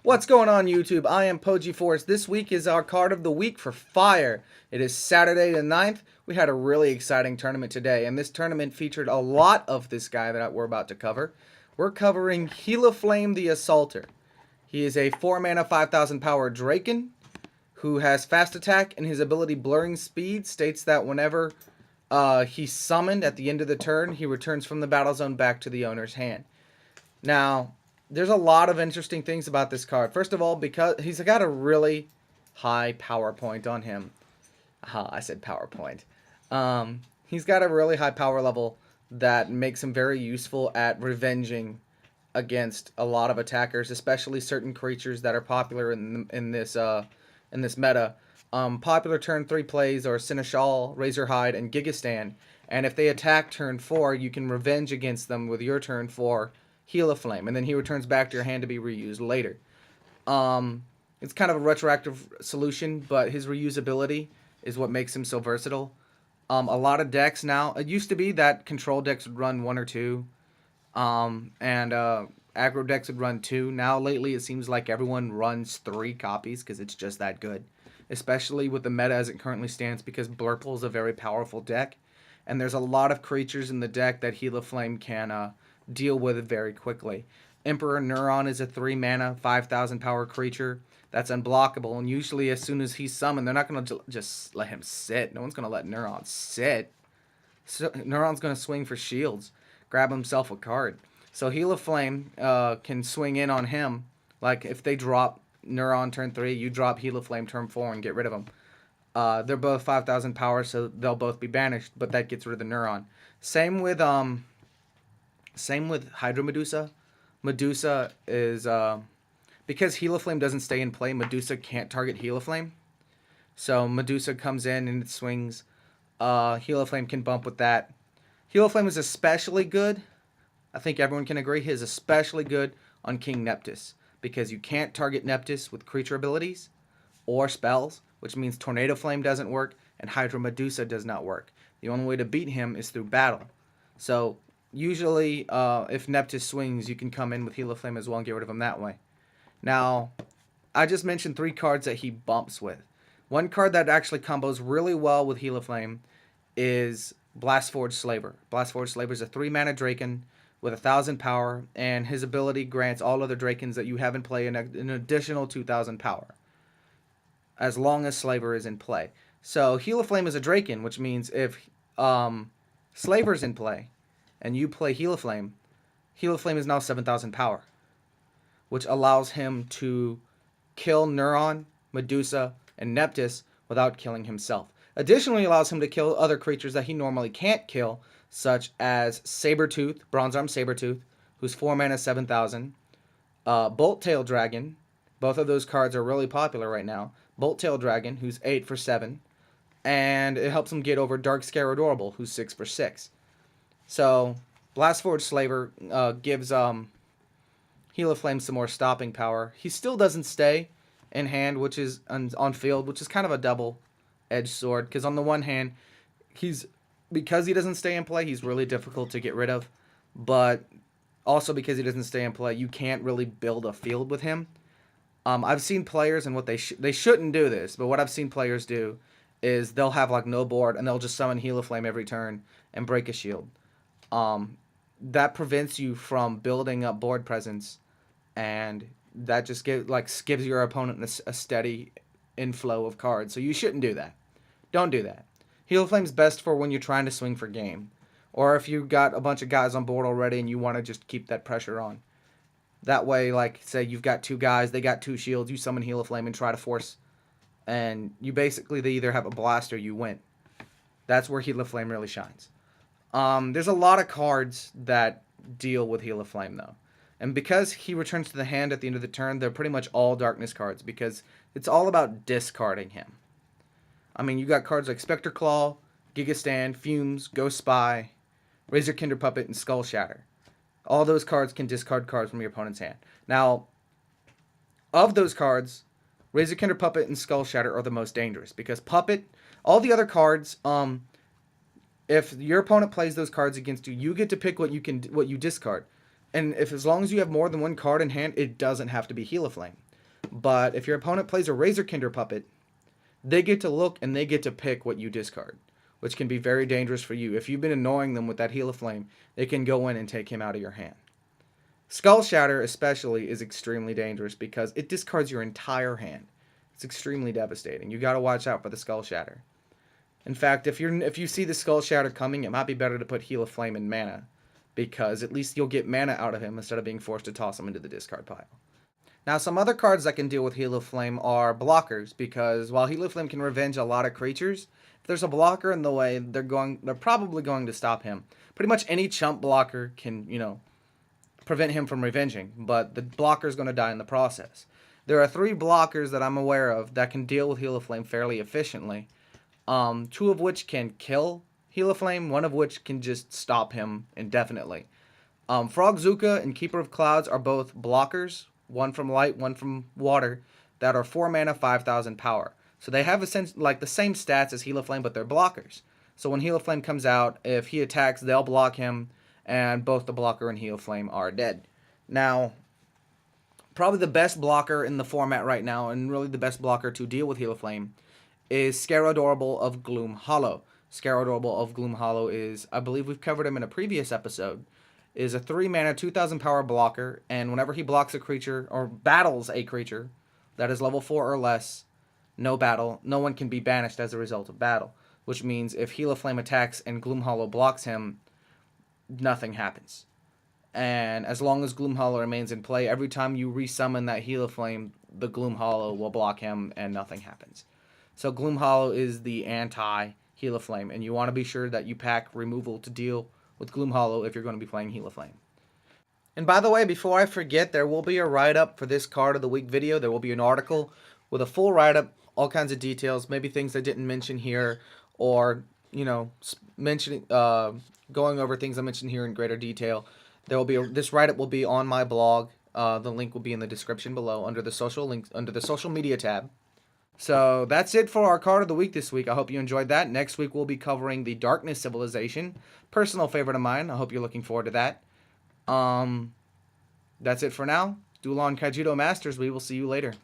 What's going on YouTube? I am Poji Force. This week is our card of the week for Fire. It is Saturday the 9th. We had a really exciting tournament today, and this tournament featured a lot of this guy that we're about to cover. We're covering Gilaflame the Assaulter. He is a 4 mana 5000 power Draken who has fast attack, and his ability Blurring Speed states that whenever he's summoned at the end of the turn, he returns from the battle zone back to the owner's hand. Now, there's a lot of interesting things about this card. First of all, because he's got a really high power point on him. I said power point. He's got a really high power level that makes him very useful at revenging against a lot of attackers, especially certain creatures that are popular in this meta. Popular turn 3 plays are Seneschal, Razorhide, and Gigastand. And if they attack turn 4, you can revenge against them with your turn 4 Gilaflame, and then he returns back to your hand to be reused later. It's kind of a retroactive solution, but his reusability is what makes him so versatile. A lot of decks now, it used to be that control decks would run 1 or 2, and aggro decks would run 2. Now lately it seems like everyone runs 3 copies because it's just that good, especially with the meta as it currently stands, because Blurple is a very powerful deck, and there's a lot of creatures in the deck that Gilaflame can deal with very quickly. Emperor Neuron is a 3 mana 5000 power creature that's unblockable, and usually as soon as he's summoned, they're not going to just let him sit. No one's going to let Neuron sit. So Neuron's going to swing for shields, grab himself a card. So Gilaflame can swing in on him. Like if they drop Neuron turn 3, you drop Gilaflame turn 4 and get rid of them. They're both 5000 power, so they'll both be banished, but that gets rid of the Neuron. Same with Hydro Medusa. Medusa is, because Gilaflame doesn't stay in play, Medusa can't target Gilaflame. So Medusa comes in and it swings. Gilaflame can bump with that. Gilaflame is especially good. I think everyone can agree he is especially good on King Neptus, because you can't target Neptus with creature abilities or spells, which means Tornado Flame doesn't work and Hydro Medusa does not work. The only way to beat him is through battle. So usually, if Neptus swings, you can come in with Gilaflame as well and get rid of him that way. Now, I just mentioned 3 cards that he bumps with. One card that actually combos really well with Gilaflame is Blastforged Slaver. Blastforged Slaver is a 3 mana Draken with 1000 power, and his ability grants all other Drakens that you have in play an additional 2000 power, as long as Slaver is in play. So Gilaflame is a Draken, which means if Slaver's in play, and you play Gilaflame, Gilaflame is now 7000 power, which allows him to kill Neuron, Medusa, and Neptus without killing himself. Additionally, allows him to kill other creatures that he normally can't kill, such as Sabertooth, Bronze Arm Sabertooth, who's 4 mana 7000, Bolt Tail Dragon. Both of those cards are really popular right now. Bolt Tail Dragon, who's 8 for 7, and it helps him get over Dark Scare Adorable, who's 6 for 6. So Blastforged Slaver gives Gilaflame some more stopping power. He still doesn't stay in hand, which is on field, which is kind of a double-edged sword, because on the one hand, because he doesn't stay in play, he's really difficult to get rid of, but also because he doesn't stay in play, you can't really build a field with him. I've seen players, and what they shouldn't do this, but what I've seen players do is they'll have like no board, and they'll just summon Gilaflame every turn and break a shield. That prevents you from building up board presence, and that just gives your opponent a steady inflow of cards. So you shouldn't do that. Don't do that. Gilaflame's best for when you're trying to swing for game, or if you've got a bunch of guys on board already and you want to just keep that pressure on. That way, like, say you've got 2 guys, they got 2 shields, you summon Gilaflame and try to force, and you basically, they either have a blast or you win. That's where Gilaflame really shines. There's a lot of cards that deal with Gilaflame, though. And because he returns to the hand at the end of the turn, they're pretty much all darkness cards, because it's all about discarding him. I mean, you got cards like Spectre Claw, Gigastand, Fumes, Ghost Spy, Razor Kinder Puppet, and Skull Shatter. All those cards can discard cards from your opponent's hand. Now, of those cards, Razor Kinder Puppet and Skull Shatter are the most dangerous, because Puppet, all the other cards, if your opponent plays those cards against you, you get to pick what you discard. And as long as you have more than 1 card in hand, it doesn't have to be Gilaflame. But if your opponent plays a Razorkinder puppet, they get to look and they get to pick what you discard, which can be very dangerous for you. If you've been annoying them with that Gilaflame, they can go in and take him out of your hand. Skull Shatter especially is extremely dangerous because it discards your entire hand. It's extremely devastating. You got to watch out for the Skull Shatter. In fact, if you see the Skull Shatter coming, it might be better to put Gilaflame in mana, because at least you'll get mana out of him instead of being forced to toss him into the discard pile. Now, some other cards that can deal with Gilaflame are blockers, because while Gilaflame can revenge a lot of creatures, if there's a blocker in the way, they're probably going to stop him. Pretty much any chump blocker can, prevent him from revenging, but the blocker is going to die in the process. There are 3 blockers that I'm aware of that can deal with Gilaflame fairly efficiently. 2 of which can kill Gilaflame, 1 of which can just stop him indefinitely. Frogzuka and Keeper of Clouds are both blockers, 1 from light, 1 from water, that are 4 mana, 5,000 power. So they have the same stats as Gilaflame, but they're blockers. So when Gilaflame comes out, if he attacks, they'll block him, and both the blocker and Gilaflame are dead. Now, probably the best blocker in the format right now, and really the best blocker to deal with Gilaflame, is Scarodorable of Gloom Hollow. Scarodorable of Gloom Hollow is, I believe we've covered him in a previous episode, is a 3 mana, 2,000 power blocker, and whenever he blocks a creature, or battles a creature, that is level 4 or less, no one can be banished as a result of battle. Which means if Gilaflame attacks and Gloom Hollow blocks him, nothing happens. And as long as Gloom Hollow remains in play, every time you resummon that Gilaflame, the Gloom Hollow will block him and nothing happens. So Gloom Hollow is the anti-Gilaflame, and you want to be sure that you pack removal to deal with Gloom Hollow if you're going to be playing Gilaflame. And by the way, before I forget, there will be a write-up for this card of the week video. There will be an article with a full write-up, all kinds of details, maybe things I didn't mention here, or, mentioning, going over things I mentioned here in greater detail. There will be this write-up will be on my blog. The link will be in the description below under the social media tab. So that's it for our card of the week this week. I hope you enjoyed that. Next week we'll be covering the Darkness Civilization, personal favorite of mine. I hope you're looking forward to that. That's it for now. Dulon Kaijudo Masters. We will see you later.